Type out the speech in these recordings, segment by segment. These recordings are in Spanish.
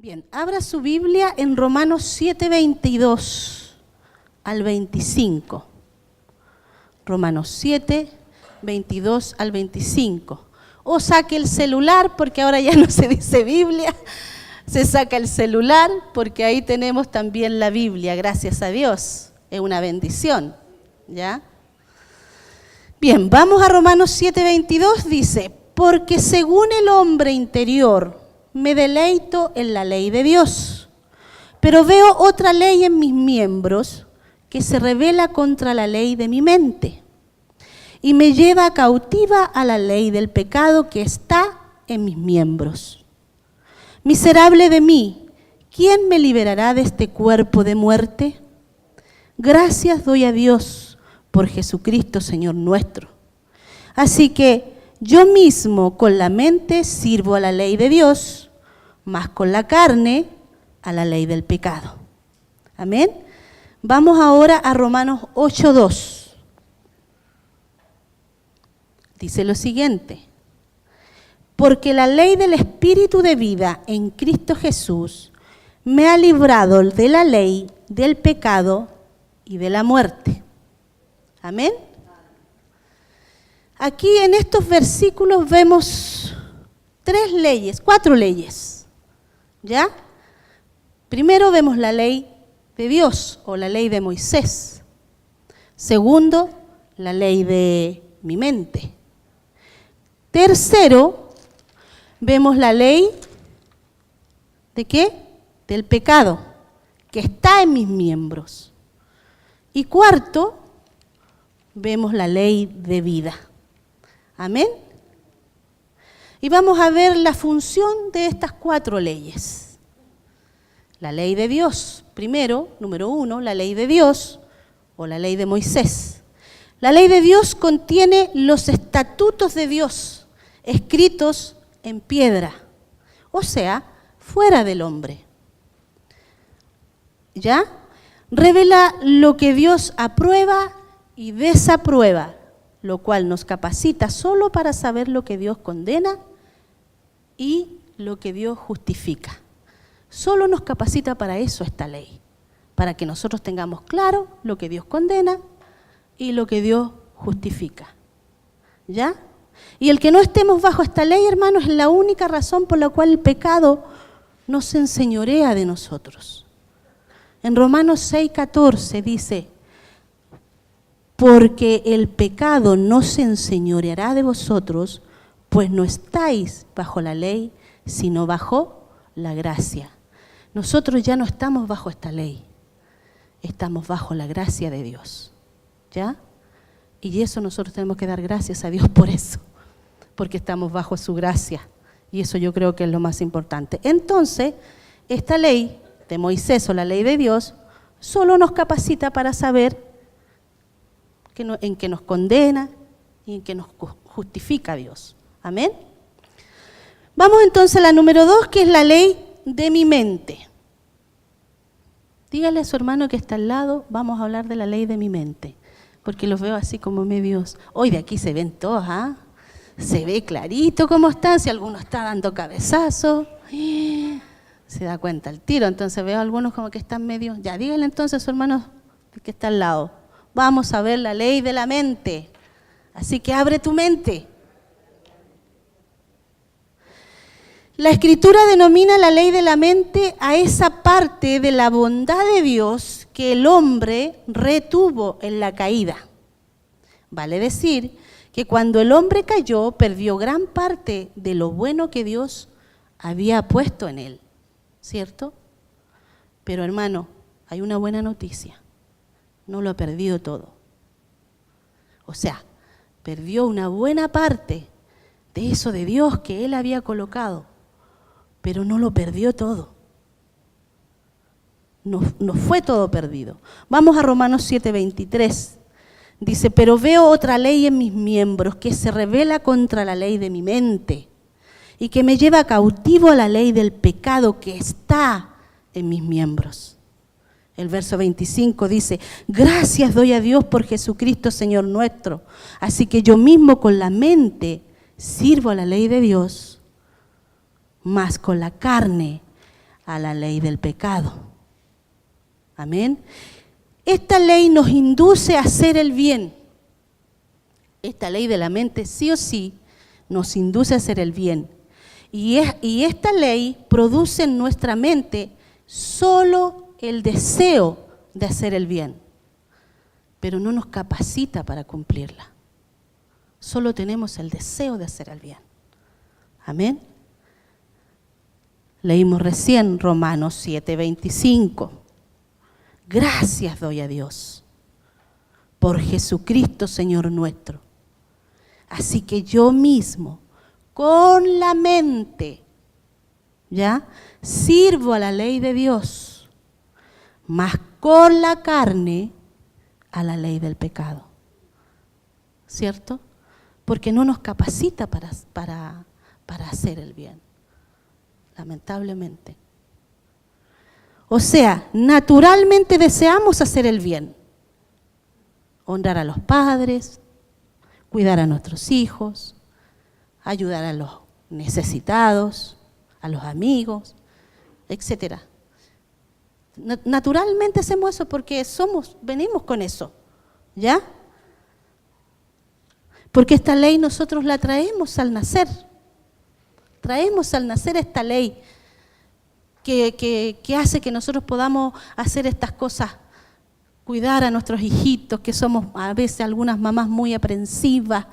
Bien, abra su Biblia en Romanos 7, 22 al 25. Romanos 7, 22 al 25. O saque el celular, porque ahora ya no se dice Biblia. Se saca el celular, porque ahí tenemos también la Biblia, gracias a Dios. Es una bendición, ¿ya? Bien, vamos a Romanos 7, 22, dice: porque según el hombre interior me deleito en la ley de Dios, pero veo otra ley en mis miembros que se rebela contra la ley de mi mente y me lleva cautiva a la ley del pecado que está en mis miembros. Miserable de mí, ¿quién me liberará de este cuerpo de muerte? Gracias doy a Dios por Jesucristo, Señor nuestro. Así que yo mismo con la mente sirvo a la ley de Dios, mas con la carne a la ley del pecado. Amén. Vamos ahora a Romanos 8:2. Dice lo siguiente: porque la ley del Espíritu de vida en Cristo Jesús me ha librado de la ley del pecado y de la muerte. Amén. Aquí en estos versículos vemos cuatro leyes, ¿ya? Primero vemos la ley de Dios o la ley de Moisés. Segundo, la ley de mi mente. Tercero, vemos la ley ¿de qué? Del pecado, que está en mis miembros. Y cuarto, vemos la ley de vida. Amén. Y vamos a ver la función de estas cuatro leyes. La ley de Dios, primero, número 1, la ley de Dios o la ley de Moisés. La ley de Dios contiene los estatutos de Dios escritos en piedra, o sea, fuera del hombre. ¿Ya? Revela lo que Dios aprueba y desaprueba, lo cual nos capacita solo para saber lo que Dios condena y lo que Dios justifica. Solo nos capacita para eso esta ley, para que nosotros tengamos claro lo que Dios condena y lo que Dios justifica. ¿Ya? Y el que no estemos bajo esta ley, hermanos, es la única razón por la cual el pecado no se enseñorea de nosotros. En Romanos 6:14 dice: porque el pecado no se enseñoreará de vosotros, pues no estáis bajo la ley, sino bajo la gracia. Nosotros ya no estamos bajo esta ley, estamos bajo la gracia de Dios, ¿ya? Y eso nosotros tenemos que dar gracias a Dios por eso, porque estamos bajo su gracia, y eso yo creo que es lo más importante. Entonces, esta ley de Moisés o la ley de Dios solo nos capacita para saber en que nos condena y en que nos justifica Dios. Amén. Vamos entonces a la número 2, que es la ley de mi mente. Dígale a su hermano que está al lado: vamos a hablar de la ley de mi mente, porque los veo así como medios. Hoy de aquí se ven todos, ¿ah? Se ve clarito cómo están, si alguno está dando cabezazo, se da cuenta el tiro. Entonces veo a algunos como que están medio. Ya, dígale entonces a su hermano que está al lado: vamos a ver la ley de la mente. Así que abre tu mente. La Escritura denomina la ley de la mente a esa parte de la bondad de Dios que el hombre retuvo en la caída. Vale decir que cuando el hombre cayó, perdió gran parte de lo bueno que Dios había puesto en él, ¿cierto? Pero hermano, hay una buena noticia: no lo ha perdido todo. O sea, perdió una buena parte de eso de Dios que él había colocado, pero no lo perdió todo. No fue todo perdido. Vamos a Romanos 7:23. Dice: pero veo otra ley en mis miembros que se rebela contra la ley de mi mente y que me lleva cautivo a la ley del pecado que está en mis miembros. El verso 25 dice: gracias doy a Dios por Jesucristo, Señor nuestro. Así que yo mismo con la mente sirvo a la ley de Dios, mas con la carne a la ley del pecado. Amén. Esta ley nos induce a hacer el bien. Esta ley de la mente sí o sí nos induce a hacer el bien. Y esta ley produce en nuestra mente solo el deseo de hacer el bien, pero no nos capacita para cumplirla. Solo tenemos el deseo de hacer el bien. Amén. Leímos recién Romanos 7:25. Gracias doy a Dios por Jesucristo Señor nuestro. Así que yo mismo, con la mente, ¿ya? Sirvo a la ley de Dios, mas con la carne a la ley del pecado. ¿Cierto? Porque no nos capacita para hacer el bien, lamentablemente. O sea, naturalmente deseamos hacer el bien, honrar a los padres, cuidar a nuestros hijos, ayudar a los necesitados, a los amigos, etc. Naturalmente hacemos eso porque venimos con eso, ¿ya? Porque esta ley nosotros la traemos al nacer. Traemos al nacer esta ley que hace que nosotros podamos hacer estas cosas, cuidar a nuestros hijitos, que somos a veces algunas mamás muy aprensivas,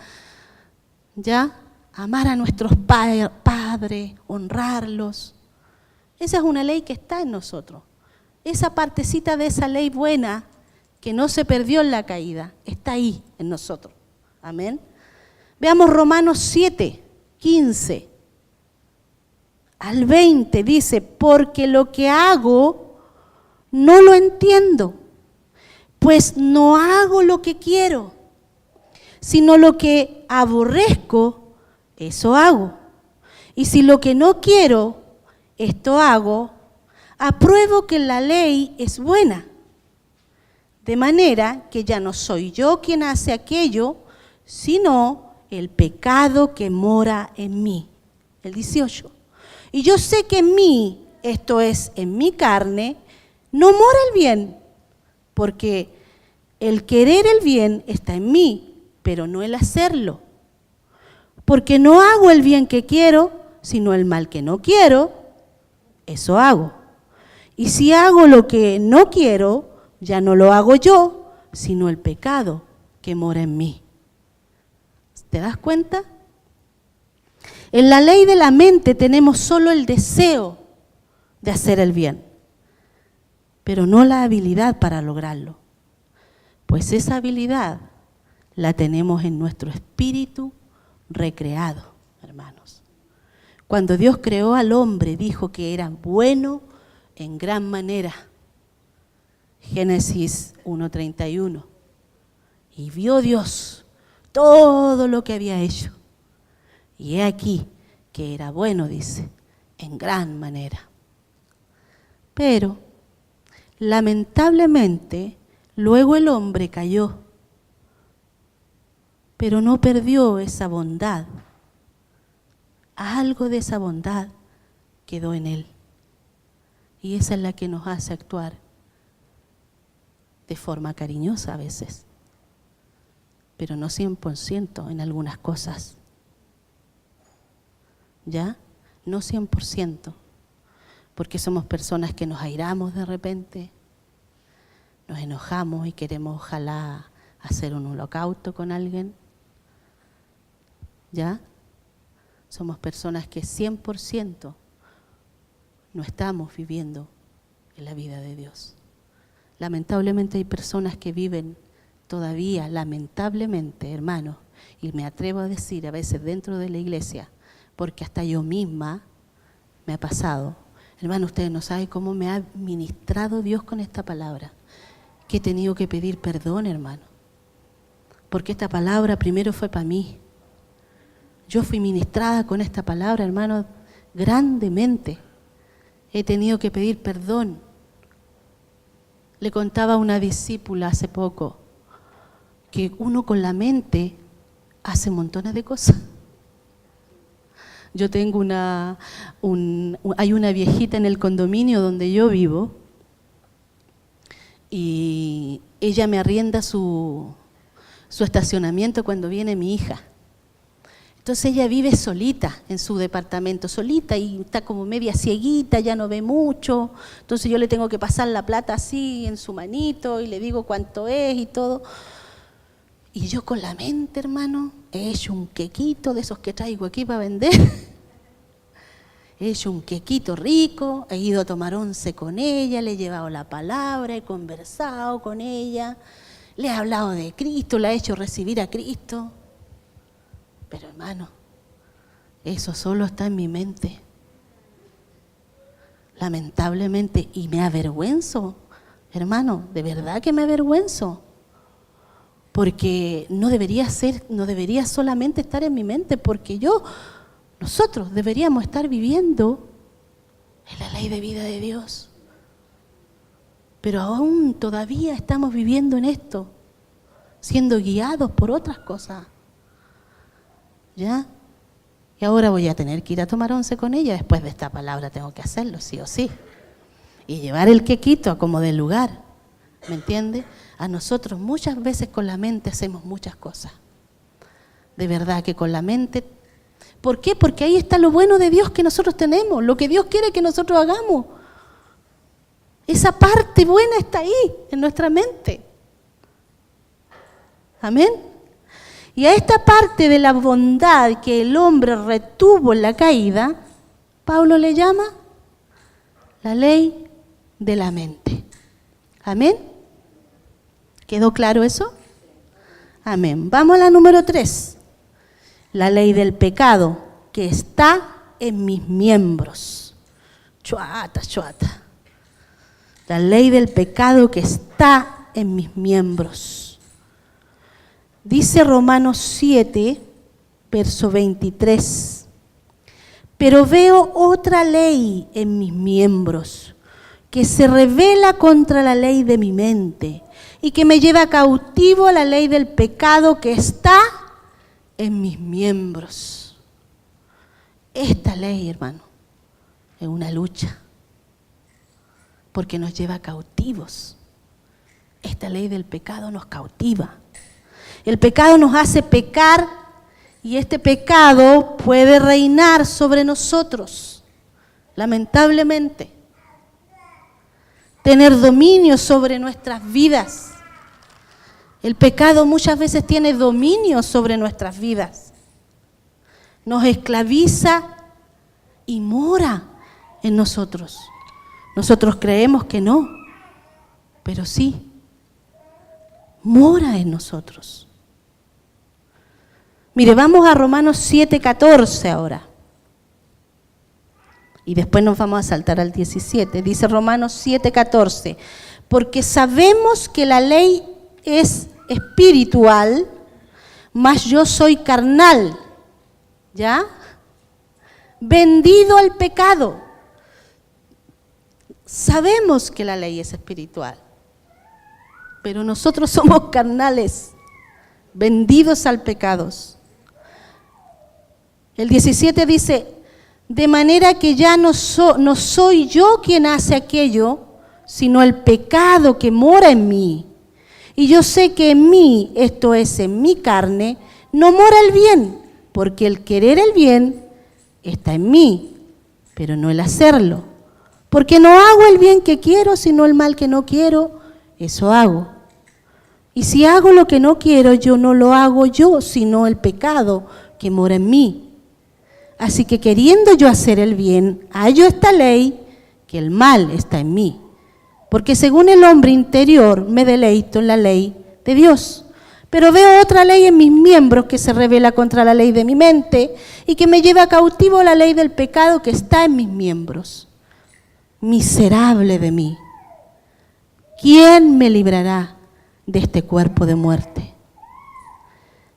¿ya? Amar a nuestros padres, honrarlos. Esa es una ley que está en nosotros. Esa partecita de esa ley buena que no se perdió en la caída, está ahí en nosotros. Amén. Veamos Romanos 7:15 al 20, dice, porque lo que hago no lo entiendo, pues no hago lo que quiero, sino lo que aborrezco, eso hago. Y si lo que no quiero, esto hago, apruebo que la ley es buena. De manera que ya no soy yo quien hace aquello, sino el pecado que mora en mí. El 18. Y yo sé que en mí, esto es, en mi carne, no mora el bien, porque el querer el bien está en mí, pero no el hacerlo. Porque no hago el bien que quiero, sino el mal que no quiero, eso hago. Y si hago lo que no quiero, ya no lo hago yo, sino el pecado que mora en mí. ¿Te das cuenta? En la ley de la mente tenemos solo el deseo de hacer el bien, pero no la habilidad para lograrlo. Pues esa habilidad la tenemos en nuestro espíritu recreado, hermanos. Cuando Dios creó al hombre, dijo que era bueno en gran manera. Génesis 1:31. Y vio Dios todo lo que había hecho. Y he aquí que era bueno, dice, en gran manera. Pero, lamentablemente, luego el hombre cayó, pero no perdió esa bondad. Algo de esa bondad quedó en él. Y esa es la que nos hace actuar de forma cariñosa a veces, pero no 100% en algunas cosas. ¿Ya? No 100%, porque somos personas que nos airamos de repente, nos enojamos y queremos ojalá hacer un holocausto con alguien. ¿Ya? Somos personas que 100% no estamos viviendo en la vida de Dios. Lamentablemente hay personas que viven todavía, lamentablemente, hermanos, y me atrevo a decir a veces dentro de la iglesia, porque hasta yo misma me ha pasado. Hermano, ustedes no saben cómo me ha ministrado Dios con esta palabra, que he tenido que pedir perdón, hermano, porque esta palabra primero fue para mí. Yo fui ministrada con esta palabra, hermano, grandemente. He tenido que pedir perdón. Le contaba a una discípula hace poco que uno con la mente hace montones de cosas. Yo tengo hay una viejita en el condominio donde yo vivo y ella me arrienda su estacionamiento cuando viene mi hija. Entonces ella vive solita en su departamento, solita, y está como media cieguita, ya no ve mucho. Entonces yo le tengo que pasar la plata así en su manito y le digo cuánto es y todo. Y yo con la mente, hermano, he hecho un quequito de esos que traigo aquí para vender. He hecho un quequito rico, he ido a tomar once con ella, le he llevado la palabra, he conversado con ella, le he hablado de Cristo, la he hecho recibir a Cristo. Pero hermano, eso solo está en mi mente. Lamentablemente, y me avergüenzo, hermano, de verdad que me avergüenzo. Porque no debería solamente estar en mi mente, porque nosotros deberíamos estar viviendo en la ley de vida de Dios. Pero aún todavía estamos viviendo en esto, siendo guiados por otras cosas. ¿Ya? Y ahora voy a tener que ir a tomar once con ella, después de esta palabra tengo que hacerlo, sí o sí. Y llevar el quequito a como del lugar, ¿me entiende? A nosotros muchas veces con la mente hacemos muchas cosas. De verdad que con la mente. ¿Por qué? Porque ahí está lo bueno de Dios que nosotros tenemos, lo que Dios quiere que nosotros hagamos. Esa parte buena está ahí, en nuestra mente. Amén. Y a esta parte de la bondad que el hombre retuvo en la caída, Pablo le llama la ley de la mente. Amén. ¿Quedó claro eso? Amén. Vamos a la número 3. La ley del pecado que está en mis miembros. Chuata. La ley del pecado que está en mis miembros. Dice Romanos 7, verso 23. Pero veo otra ley en mis miembros que se rebela contra la ley de mi mente y que me lleva cautivo a la ley del pecado que está en mis miembros. Esta ley, hermano, es una lucha porque nos lleva cautivos. Esta ley del pecado nos cautiva. El pecado nos hace pecar y este pecado puede reinar sobre nosotros, lamentablemente. Tener dominio sobre nuestras vidas. El pecado muchas veces tiene dominio sobre nuestras vidas. Nos esclaviza y mora en nosotros. Nosotros creemos que no, pero sí, mora en nosotros. Mire, vamos a Romanos 7:14 ahora. Y después nos vamos a saltar al 17. Dice Romanos 7:14. Porque sabemos que la ley es espiritual, mas yo soy carnal. ¿Ya? Vendido al pecado. Sabemos que la ley es espiritual, pero nosotros somos carnales, vendidos al pecado. El 17 dice, de manera que ya no soy yo quien hace aquello, sino el pecado que mora en mí. Y yo sé que en mí, esto es, en mi carne, no mora el bien, porque el querer el bien está en mí, pero no el hacerlo. Porque no hago el bien que quiero, sino el mal que no quiero, eso hago. Y si hago lo que no quiero, yo no lo hago yo, sino el pecado que mora en mí. Así que queriendo yo hacer el bien, hallo esta ley, que el mal está en mí. Porque según el hombre interior me deleito en la ley de Dios. Pero veo otra ley en mis miembros que se rebela contra la ley de mi mente y que me lleva cautivo a la ley del pecado que está en mis miembros. Miserable de mí. ¿Quién me librará de este cuerpo de muerte?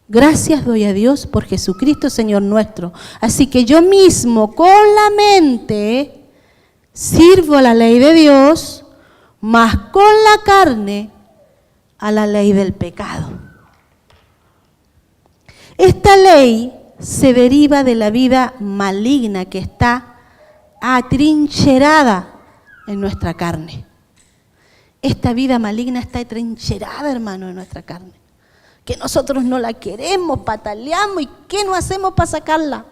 Gracias doy a Dios por Jesucristo, Señor nuestro. Así que yo mismo con la mente sirvo a la ley de Dios, mas con la carne a la ley del pecado. Esta ley se deriva de la vida maligna que está atrincherada en nuestra carne. Esta vida maligna está atrincherada, hermano, en nuestra carne. Que nosotros no la queremos, pataleamos, ¿y qué no hacemos para sacarla?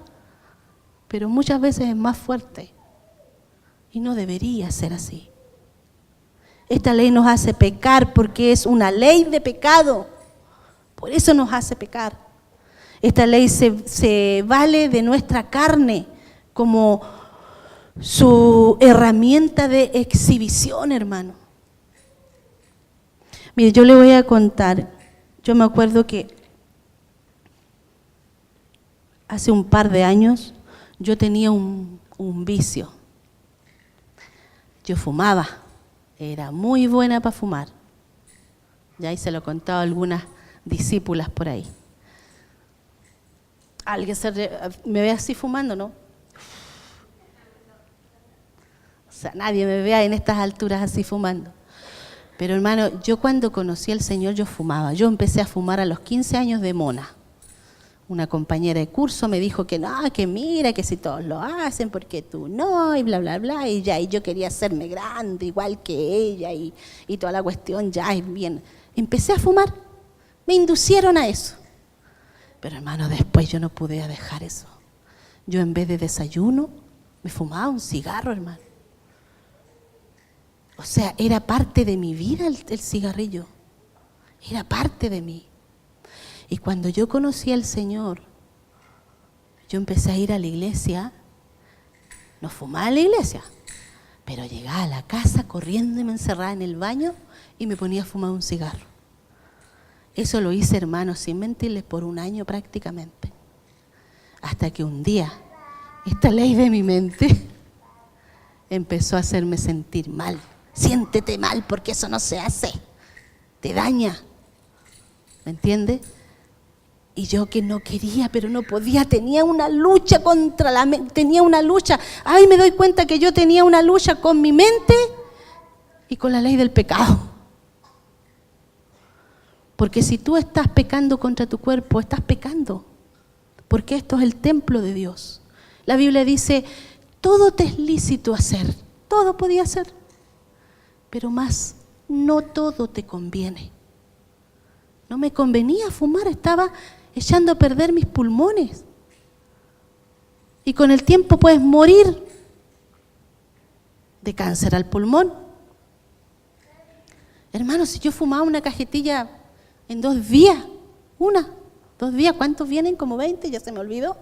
Pero muchas veces es más fuerte. Y no debería ser así. Esta ley nos hace pecar porque es una ley de pecado. Por eso nos hace pecar. Esta ley se vale de nuestra carne como su herramienta de exhibición, hermano. Mire, yo le voy a contar. Yo me acuerdo que hace un par de años yo tenía un vicio. Yo fumaba, era muy buena para fumar. Ya ahí se lo he contado a algunas discípulas por ahí. ¿Alguien me ve así fumando, no? O sea, nadie me vea en estas alturas así fumando. Pero hermano, yo cuando conocí al Señor yo fumaba. Yo empecé a fumar a los 15 años de mona. Una compañera de curso me dijo que no, que mira, que si todos lo hacen, porque tú no, y bla, bla, bla, y ya, y yo quería hacerme grande, igual que ella, y toda la cuestión ya es bien. Empecé a fumar, me inducieron a eso. Pero hermano, después yo no pude dejar eso. Yo en vez de desayuno, me fumaba un cigarro, hermano. O sea, era parte de mi vida el cigarrillo, era parte de mí. Y cuando yo conocí al Señor, yo empecé a ir a la iglesia, no fumaba en la iglesia, pero llegaba a la casa corriendo y me encerraba en el baño y me ponía a fumar un cigarro. Eso lo hice, hermano, sin mentirles, por un año prácticamente. Hasta que un día, esta ley de mi mente empezó a hacerme sentir mal. Siéntete mal porque eso no se hace, te daña, ¿me entiendes? Y yo que no quería, pero no podía, tenía una lucha contra la mente, tenía una lucha. Ay, me doy cuenta que yo tenía una lucha con mi mente y con la ley del pecado. Porque si tú estás pecando contra tu cuerpo, estás pecando. Porque esto es el templo de Dios. La Biblia dice, todo te es lícito hacer, todo podía hacer. Pero más, no todo te conviene. No me convenía fumar, estaba echando a perder mis pulmones. Y con el tiempo puedes morir de cáncer al pulmón. Hermano, si yo fumaba una cajetilla en 2 días, 2 días, ¿cuántos vienen? Como 20, ya se me olvidó.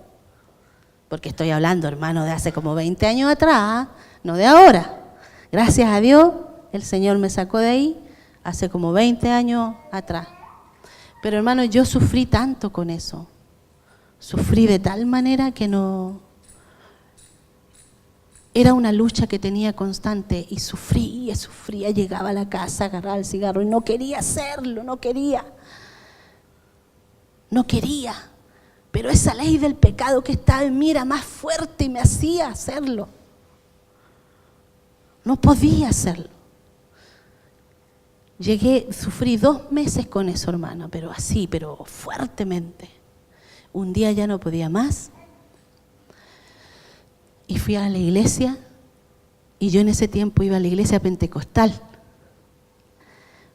Porque estoy hablando, hermano, de hace como 20 años atrás, no de ahora. Gracias a Dios, el Señor me sacó de ahí hace como 20 años atrás. Pero hermano, yo sufrí tanto con eso. Sufrí de tal manera que no... Era una lucha que tenía constante y sufría, llegaba a la casa, agarraba el cigarro y no quería hacerlo, no quería. Pero esa ley del pecado que estaba en mí era más fuerte y me hacía hacerlo. No podía hacerlo. Sufrí 2 meses con eso, hermano, pero así, pero fuertemente. Un día ya no podía más. Y fui a la iglesia, y yo en ese tiempo iba a la iglesia pentecostal.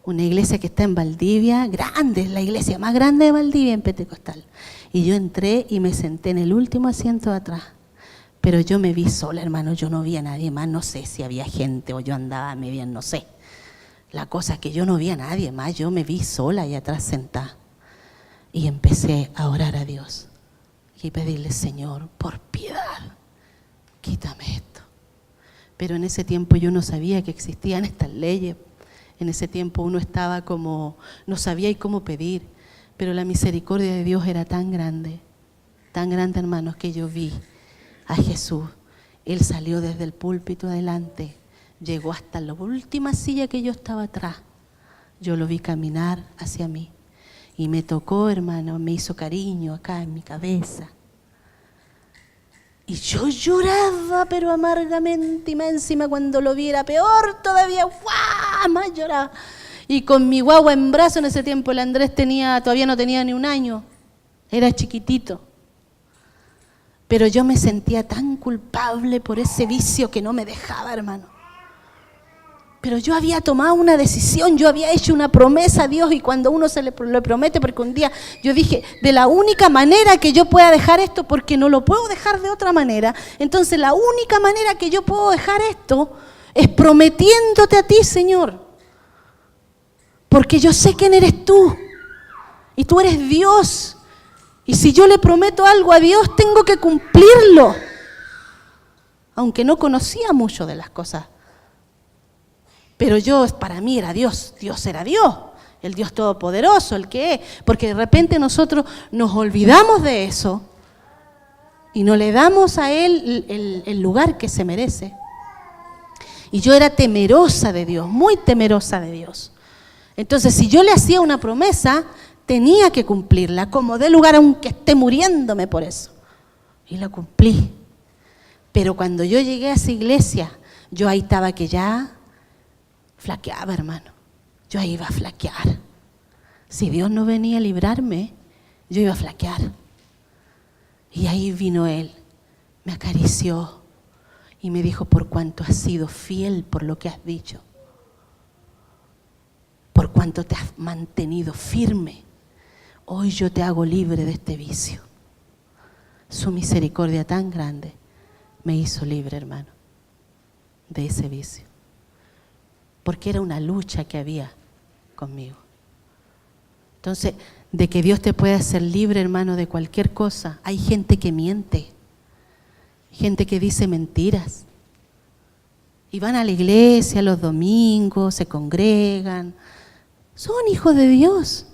Una iglesia que está en Valdivia, grande, es la iglesia más grande de Valdivia en pentecostal. Y yo entré y me senté en el último asiento de atrás. Pero yo me vi sola, hermano, yo no vi a nadie más, no sé si había gente o yo andaba media, no sé. La cosa es que yo no vi a nadie más, yo me vi sola y atrás sentada. Y empecé a orar a Dios y pedirle, Señor, por piedad, quítame esto. Pero en ese tiempo yo no sabía que existían estas leyes. En ese tiempo uno estaba como, no sabía cómo pedir. Pero la misericordia de Dios era tan grande, hermanos, que yo vi a Jesús. Él salió desde el púlpito adelante, llegó hasta la última silla que yo estaba atrás. Yo lo vi caminar hacia mí y me tocó, hermano, me hizo cariño acá en mi cabeza. Y yo lloraba, pero amargamente, y más encima cuando lo vi era peor todavía, ¡guau! Más lloraba. Y con mi guagua en brazo, en ese tiempo el Andrés todavía no tenía ni 1 año, era chiquitito. Pero yo me sentía tan culpable por ese vicio que no me dejaba, hermano. Pero yo había tomado una decisión, yo había hecho una promesa a Dios, y cuando uno se le promete, porque un día yo dije, de la única manera que yo pueda dejar esto, porque no lo puedo dejar de otra manera, entonces la única manera que yo puedo dejar esto es prometiéndote a ti, Señor. Porque yo sé quién eres tú, y tú eres Dios. Y si yo le prometo algo a Dios, tengo que cumplirlo. Aunque no conocía mucho de las cosas. Pero yo, para mí era Dios. Dios era Dios. El Dios todopoderoso, el que es. Porque de repente nosotros nos olvidamos de eso y no le damos a Él el lugar que se merece. Y yo era temerosa de Dios, muy temerosa de Dios. Entonces, si yo le hacía una promesa, tenía que cumplirla, como dé lugar aunque esté muriéndome por eso. Y la cumplí. Pero cuando yo llegué a esa iglesia, yo ahí estaba que ya flaqueaba, hermano. Yo ahí iba a flaquear. Si Dios no venía a librarme, yo iba a flaquear. Y ahí vino Él, me acarició y me dijo, por cuanto has sido fiel por lo que has dicho, por cuanto te has mantenido firme, hoy yo te hago libre de este vicio. Su misericordia tan grande me hizo libre, hermano, de ese vicio. Porque era una lucha que había conmigo. Entonces, de que Dios te pueda hacer libre, hermano, de cualquier cosa. Hay gente que miente, gente que dice mentiras. Y van a la iglesia los domingos, se congregan. Son hijos de Dios,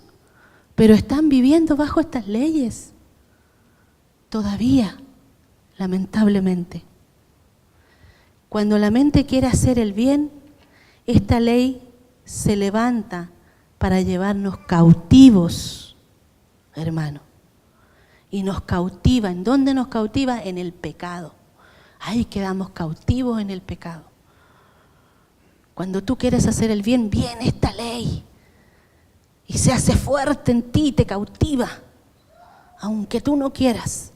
pero están viviendo bajo estas leyes. Todavía, lamentablemente. Cuando la mente quiere hacer el bien, esta ley se levanta para llevarnos cautivos, hermano. Y nos cautiva. ¿En dónde nos cautiva? En el pecado. Ahí quedamos cautivos en el pecado. Cuando tú quieres hacer el bien, viene esta ley y se hace fuerte en ti, te cautiva, aunque tú no quieras.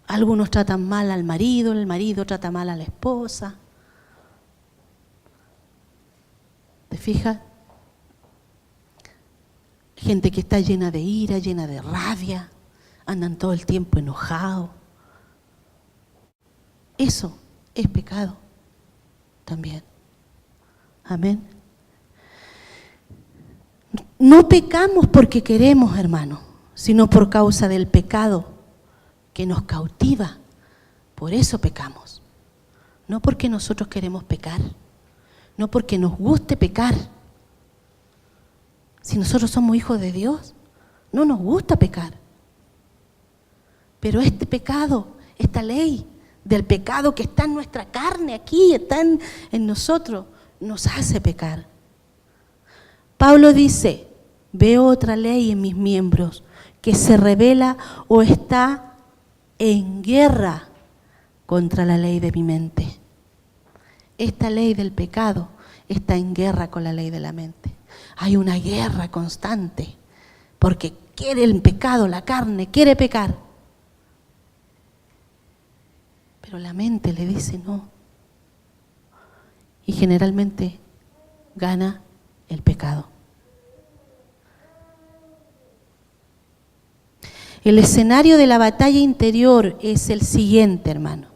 Algunos tratan mal al marido, el marido trata mal a la esposa. ¿Te fijas? Gente que está llena de ira, llena de rabia, andan todo el tiempo enojados. Eso es pecado también. Amén. No pecamos porque queremos, hermano, sino por causa del pecado que nos cautiva. Por eso pecamos. No porque nosotros queremos pecar. No porque nos guste pecar. Si nosotros somos hijos de Dios, no nos gusta pecar. Pero este pecado, esta ley del pecado que está en nuestra carne aquí, está en nosotros, nos hace pecar. Pablo dice, veo otra ley en mis miembros que se rebela o está en guerra contra la ley de mi mente. Esta ley del pecado está en guerra con la ley de la mente. Hay una guerra constante porque quiere el pecado, la carne quiere pecar. Pero la mente le dice no. Y generalmente gana el pecado. El escenario de la batalla interior es el siguiente, hermano.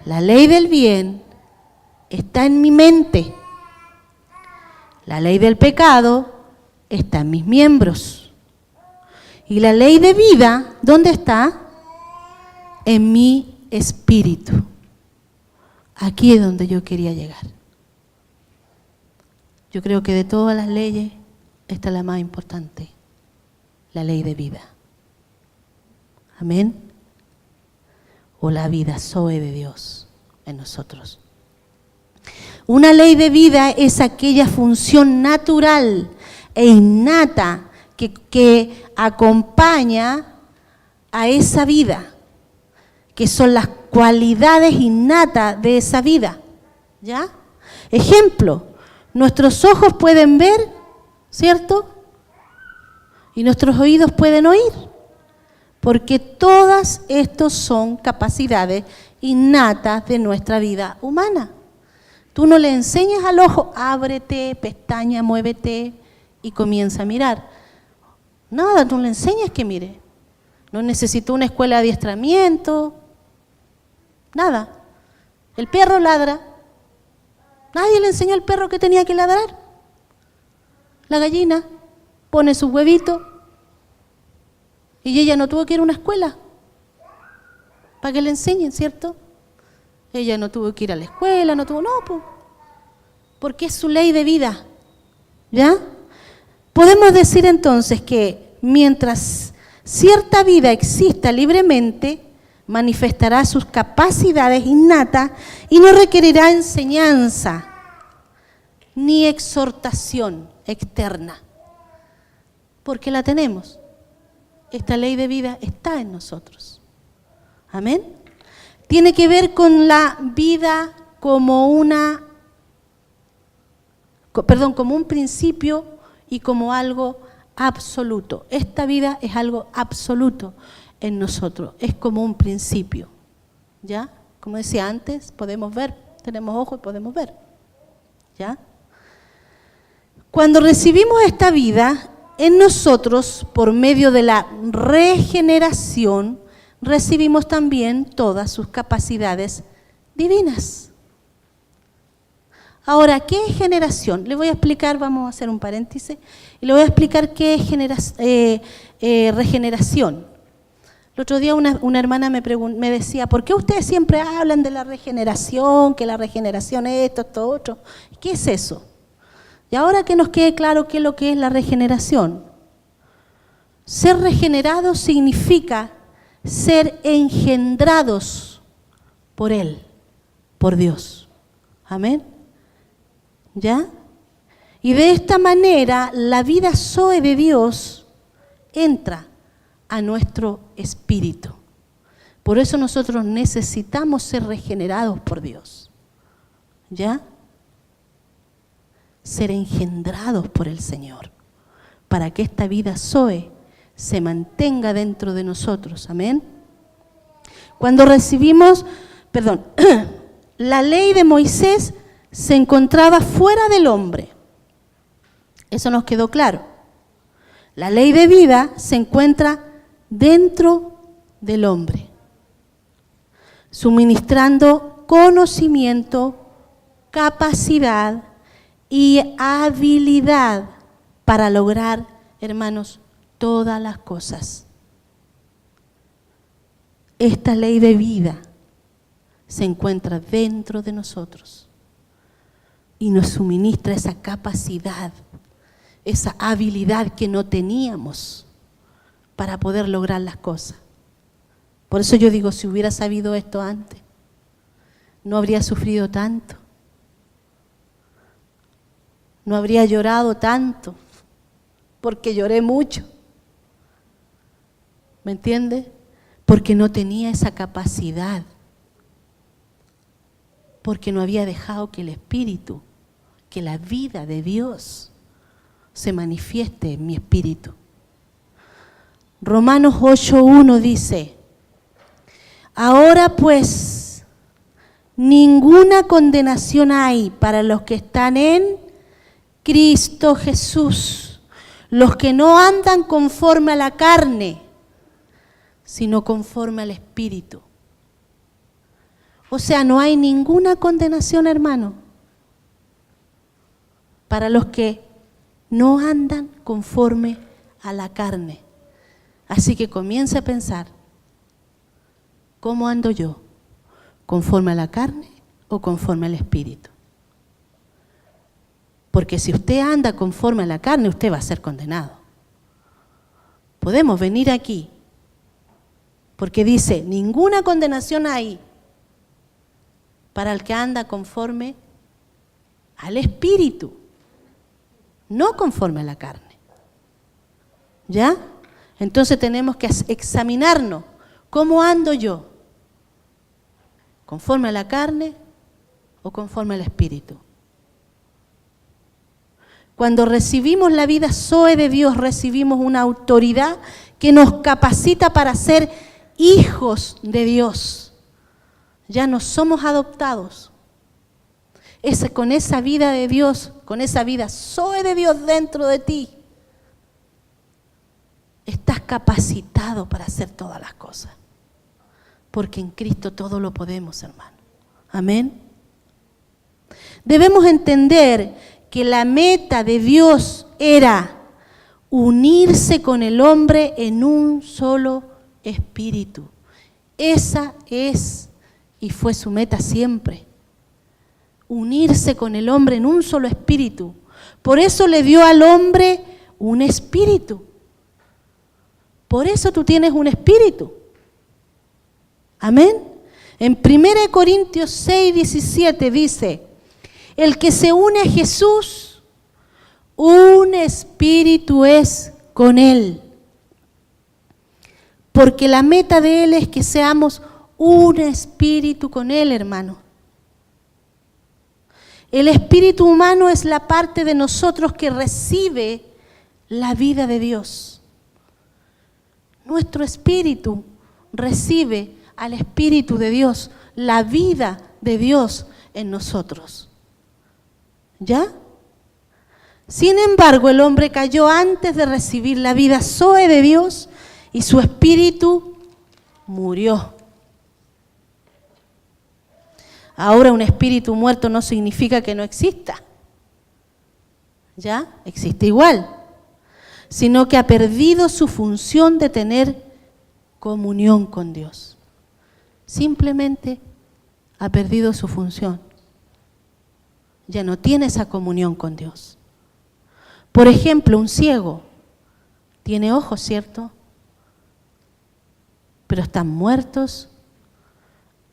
La ley del bien está en mi mente. La ley del pecado está en mis miembros. Y la ley de vida, ¿dónde está? En mi espíritu. Aquí es donde yo quería llegar. Yo creo que de todas las leyes, esta es la más importante, la ley de vida. Amén. O la vida zoe de Dios en nosotros. Una ley de vida es aquella función natural e innata que acompaña a esa vida, que son las cualidades innatas de esa vida. ¿Ya? Ejemplo, nuestros ojos pueden ver, ¿cierto? Y nuestros oídos pueden oír. porque todas estos son capacidades innatas de nuestra vida humana. Tú no le enseñas al ojo, ábrete, pestaña, muévete y comienza a mirar. Nada, tú le enseñas que mire. No necesitó una escuela de adiestramiento, nada. El perro ladra. Nadie le enseñó al perro que tenía que ladrar. La gallina pone sus huevitos y ella no tuvo que ir a una escuela para que le enseñen, ¿cierto? Ella no tuvo que ir a la escuela, porque es su ley de vida, ¿ya? Podemos decir entonces que mientras cierta vida exista libremente, manifestará sus capacidades innatas y no requerirá enseñanza ni exhortación externa, porque la tenemos. Esta ley de vida está en nosotros. Amén. Tiene que ver con la vida como como un principio y como algo absoluto. Esta vida es algo absoluto en nosotros, es como un principio. ¿Ya? Como decía antes, podemos ver, tenemos ojos y podemos ver. ¿Ya? Cuando recibimos esta vida en nosotros, por medio de la regeneración, recibimos también todas sus capacidades divinas. Ahora, ¿qué es generación? Le voy a explicar, vamos a hacer un paréntesis, y le voy a explicar qué es regeneración. El otro día una hermana me decía, ¿por qué ustedes siempre hablan de la regeneración, que la regeneración es esto, otro? ¿Qué es eso? Y ahora que nos quede claro qué es lo que es la regeneración. Ser regenerado significa ser engendrados por Él, por Dios. Amén. ¿Ya? Y de esta manera la vida Zoe de Dios entra a nuestro espíritu. Por eso nosotros necesitamos ser regenerados por Dios. ¿Ya? Ser engendrados por el Señor, para que esta vida Zoe se mantenga dentro de nosotros. Amén. Cuando recibimos, la ley de Moisés se encontraba fuera del hombre. Eso nos quedó claro. La ley de vida se encuentra dentro del hombre, suministrando conocimiento, capacidad y habilidad para lograr, hermanos, todas las cosas. Esta ley de vida se encuentra dentro de nosotros y nos suministra esa capacidad, esa habilidad que no teníamos para poder lograr las cosas. Por eso yo digo, si hubiera sabido esto antes, no habría sufrido tanto. No habría llorado tanto, porque lloré mucho. ¿Me entiende? Porque no tenía esa capacidad. Porque no había dejado que el Espíritu, que la vida de Dios se manifieste en mi espíritu. Romanos 8:1 dice, ahora pues, ninguna condenación hay para los que están en Cristo Jesús, los que no andan conforme a la carne, sino conforme al Espíritu. O sea, no hay ninguna condenación, hermano, para los que no andan conforme a la carne. Así que comience a pensar, ¿cómo ando yo? ¿Conforme a la carne o conforme al Espíritu? Porque si usted anda conforme a la carne, usted va a ser condenado. Podemos venir aquí, porque dice, ninguna condenación hay para el que anda conforme al Espíritu, no conforme a la carne. ¿Ya? Entonces tenemos que examinarnos, ¿cómo ando yo? ¿Conforme a la carne o conforme al Espíritu? Cuando recibimos la vida Zoe de Dios, recibimos una autoridad que nos capacita para ser hijos de Dios. Ya no somos adoptados. Con esa vida de Dios, con esa vida Zoe de Dios dentro de ti, estás capacitado para hacer todas las cosas. Porque en Cristo todo lo podemos, hermano. Amén. Debemos entender que la meta de Dios era unirse con el hombre en un solo espíritu. Esa es y fue su meta siempre. Unirse con el hombre en un solo espíritu. Por eso le dio al hombre un espíritu. Por eso tú tienes un espíritu. Amén. En 1 Corintios 6:17 dice: el que se une a Jesús, un espíritu es con Él. Porque la meta de Él es que seamos un espíritu con Él, hermano. El espíritu humano es la parte de nosotros que recibe la vida de Dios. Nuestro espíritu recibe al Espíritu de Dios, la vida de Dios en nosotros. ¿Ya? Sin embargo, el hombre cayó antes de recibir la vida Zoe de Dios y su espíritu murió. Ahora, un espíritu muerto no significa que no exista. ¿Ya? Existe igual. Sino que ha perdido su función de tener comunión con Dios. Simplemente ha perdido su función. Ya no tiene esa comunión con Dios. Por ejemplo, un ciego tiene ojos, ¿cierto? Pero están muertos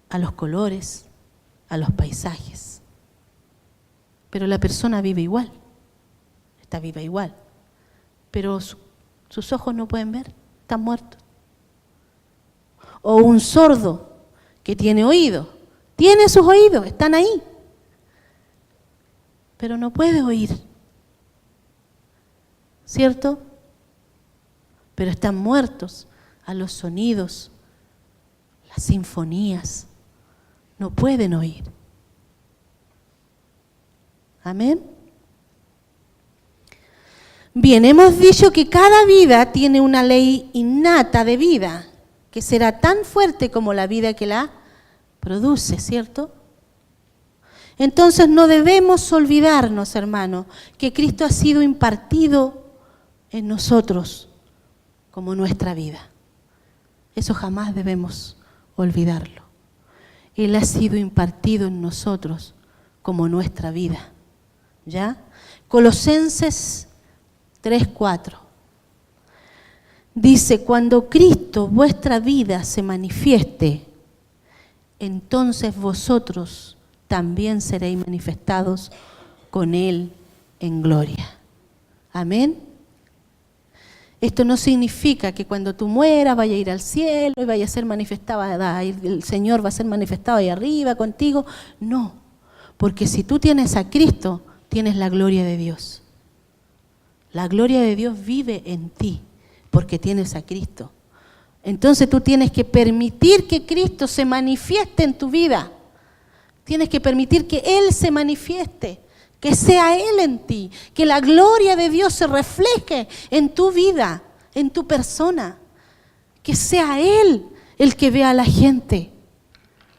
a los colores, a los paisajes. Pero la persona vive igual, está viva igual. Pero sus ojos no pueden ver, están muertos. O un sordo que tiene oído, tiene sus oídos, están ahí. Pero no puede oír, ¿cierto? Pero están muertos a los sonidos, las sinfonías, no pueden oír. Amén. Bien, hemos dicho que cada vida tiene una ley innata de vida, que será tan fuerte como la vida que la produce, ¿cierto? Entonces no debemos olvidarnos, hermano, que Cristo ha sido impartido en nosotros como nuestra vida. Eso jamás debemos olvidarlo. Él ha sido impartido en nosotros como nuestra vida. ¿Ya? Colosenses 3:4. Dice: cuando Cristo, vuestra vida, se manifieste, entonces vosotros también seréis manifestados con Él en gloria. Amén. Esto no significa que cuando tú mueras vaya a ir al cielo y vaya a ser manifestado, el Señor va a ser manifestado ahí arriba contigo. No, porque si tú tienes a Cristo, tienes la gloria de Dios. La gloria de Dios vive en ti porque tienes a Cristo. Entonces tú tienes que permitir que Cristo se manifieste en tu vida. Tienes que permitir que Él se manifieste, que sea Él en ti, que la gloria de Dios se refleje en tu vida, en tu persona. Que sea Él el que vea a la gente,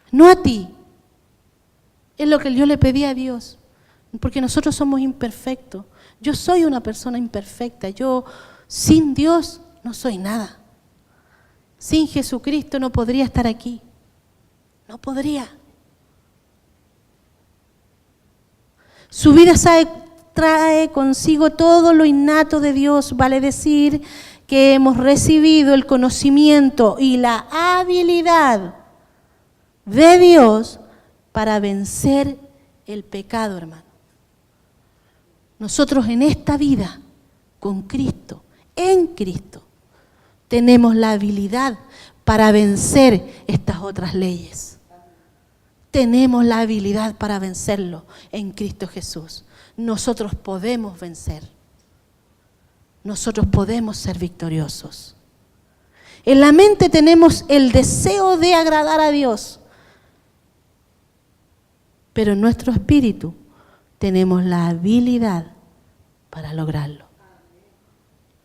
no a ti. Es lo que yo le pedí a Dios, porque nosotros somos imperfectos. Yo soy una persona imperfecta. Yo sin Dios no soy nada. Sin Jesucristo no podría estar aquí. No podría. Su vida trae consigo todo lo innato de Dios, vale decir que hemos recibido el conocimiento y la habilidad de Dios para vencer el pecado, hermano. Nosotros en esta vida, con Cristo, en Cristo, tenemos la habilidad para vencer estas otras leyes. Tenemos la habilidad para vencerlo en Cristo Jesús. nosotros podemos vencer. Nosotros podemos ser victoriosos. En la mente tenemos el deseo de agradar a Dios, pero en nuestro espíritu tenemos la habilidad para lograrlo.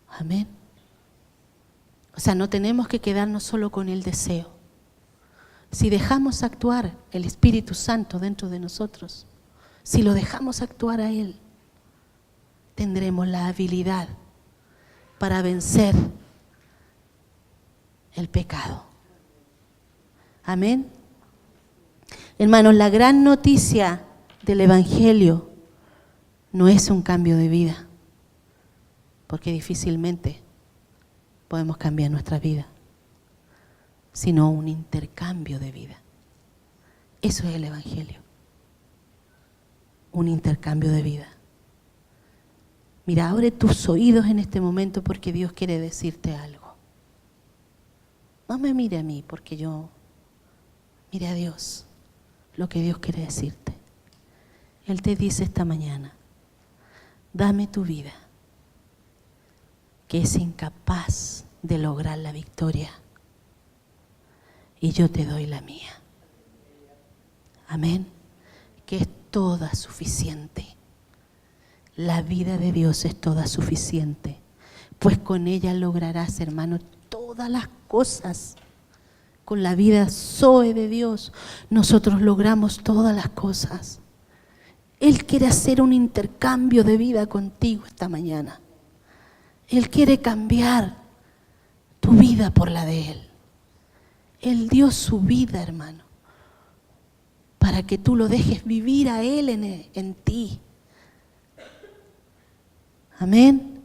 Amén. O sea, no tenemos que quedarnos solo con el deseo. Si dejamos actuar el Espíritu Santo dentro de nosotros, si lo dejamos actuar a Él, tendremos la habilidad para vencer el pecado. Amén. Hermanos, la gran noticia del Evangelio no es un cambio de vida, porque difícilmente podemos cambiar nuestra vida, sino un intercambio de vida. Eso es el Evangelio, un intercambio de vida. Mira, abre tus oídos en este momento porque Dios quiere decirte algo. No me mire a mí porque yo mire a Dios, lo que Dios quiere decirte. Él te dice esta mañana, dame tu vida, que es incapaz de lograr la victoria, y yo te doy la mía. Amén. Que es toda suficiente. La vida de Dios es toda suficiente, pues con ella lograrás, hermano, todas las cosas. Con la vida Zoe de Dios, nosotros logramos todas las cosas. Él quiere hacer un intercambio de vida contigo esta mañana. Él quiere cambiar tu vida por la de Él. Él dio su vida, hermano, para que tú lo dejes vivir a Él en ti. Amén.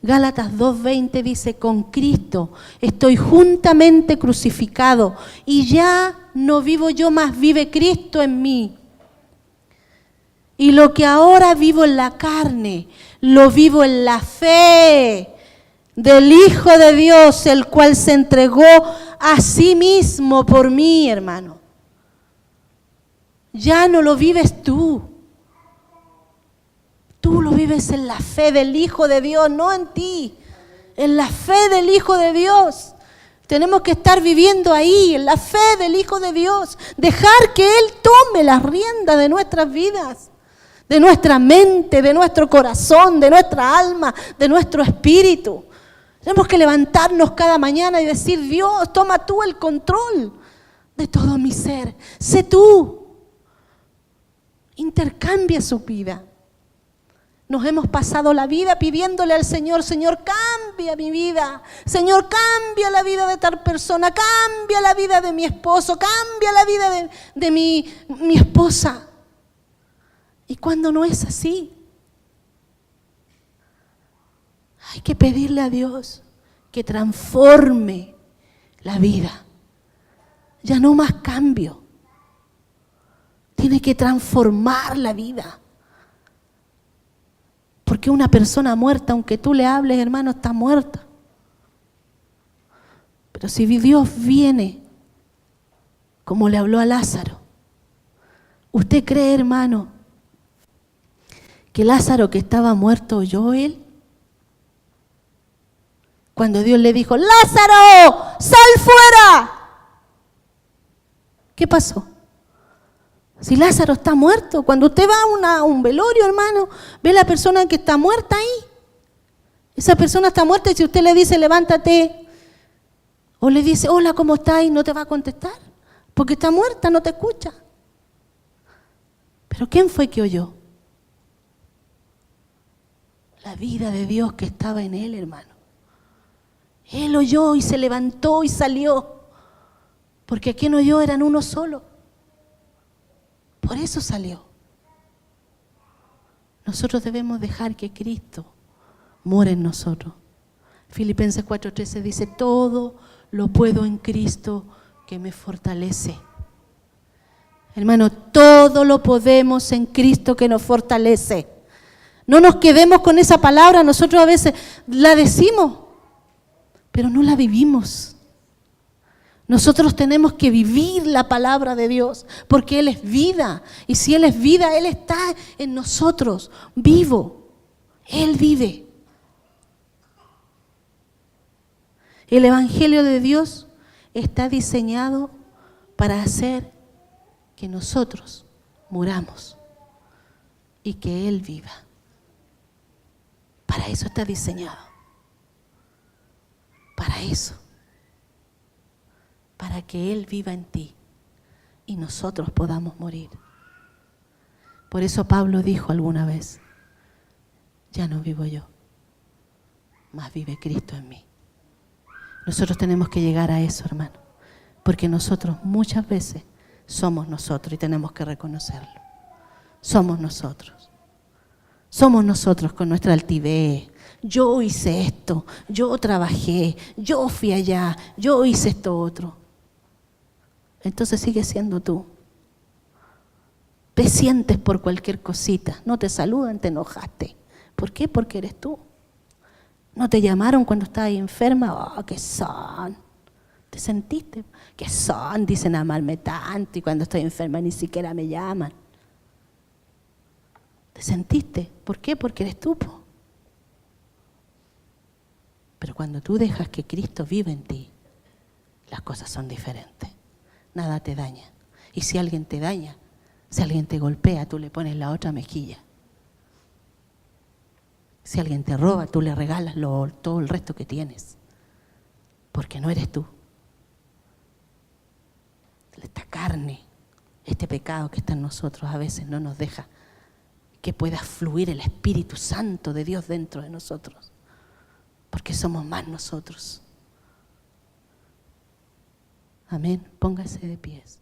Gálatas 2:20 dice, con Cristo estoy juntamente crucificado y ya no vivo yo, más vive Cristo en mí. Y lo que ahora vivo en la carne, lo vivo en la fe del Hijo de Dios, el cual se entregó a sí mismo por mí, hermano. Ya no lo vives tú. Tú lo vives en la fe del Hijo de Dios, no en ti. En la fe del Hijo de Dios. Tenemos que estar viviendo ahí, en la fe del Hijo de Dios. Dejar que Él tome las riendas de nuestras vidas, de nuestra mente, de nuestro corazón, de nuestra alma, de nuestro espíritu. Tenemos que levantarnos cada mañana y decir, Dios, toma tú el control de todo mi ser. Sé tú. Intercambia su vida. Nos hemos pasado la vida pidiéndole al Señor, Señor, cambia mi vida. Señor, cambia la vida de tal persona, cambia la vida de mi esposo, cambia la vida de mi esposa. Y cuando no es así, hay que pedirle a Dios que transforme la vida. Ya no más cambio. Tiene que transformar la vida. Porque una persona muerta, aunque tú le hables, hermano, está muerta. Pero si Dios viene, como le habló a Lázaro, ¿usted cree, hermano, que Lázaro que estaba muerto oyó él? Cuando Dios le dijo, ¡Lázaro, sal fuera! ¿Qué pasó? Si Lázaro está muerto, cuando usted va a un velorio, hermano, ve a la persona que está muerta ahí. Esa persona está muerta y si usted le dice, levántate, o le dice, hola, ¿cómo estás? No te va a contestar, porque está muerta, no te escucha. Pero ¿quién fue que oyó? La vida de Dios que estaba en él, hermano. Él oyó y se levantó y salió, porque a quien oyó eran uno solo. Por eso salió. Nosotros debemos dejar que Cristo more en nosotros. Filipenses 4:13 dice, todo lo puedo en Cristo que me fortalece. Hermano, todo lo podemos en Cristo que nos fortalece. No nos quedemos con esa palabra, nosotros a veces la decimos, pero no la vivimos. Nosotros tenemos que vivir la palabra de Dios, porque Él es vida. Y si Él es vida, Él está en nosotros, vivo. Él vive. El Evangelio de Dios está diseñado para hacer que nosotros muramos y que Él viva. Para eso está diseñado. Para eso. Para que Él viva en ti y nosotros podamos morir. Por eso Pablo dijo alguna vez, ya no vivo yo, mas vive Cristo en mí. Nosotros tenemos que llegar a eso, hermano, porque nosotros muchas veces somos nosotros y tenemos que reconocerlo. Somos nosotros. Somos nosotros con nuestra altivez. Yo hice esto, yo trabajé, yo fui allá, yo hice esto otro. Entonces sigue siendo tú. Te sientes por cualquier cosita, no te saludan, te enojaste. ¿Por qué? Porque eres tú. ¿No te llamaron cuando estabas enferma? ¡Oh, qué son! ¿Te sentiste? ¿Qué son? Dicen amarme tanto y cuando estoy enferma ni siquiera me llaman. ¿Te sentiste? ¿Por qué? Porque eres tú. Pero cuando tú dejas que Cristo viva en ti, las cosas son diferentes. Nada te daña. Y si alguien te daña, si alguien te golpea, tú le pones la otra mejilla. Si alguien te roba, tú le regalas todo el resto que tienes. Porque no eres tú. Esta carne, este pecado que está en nosotros a veces no nos deja que pueda fluir el Espíritu Santo de Dios dentro de nosotros. Porque somos más nosotros. Amén. Póngase de pies.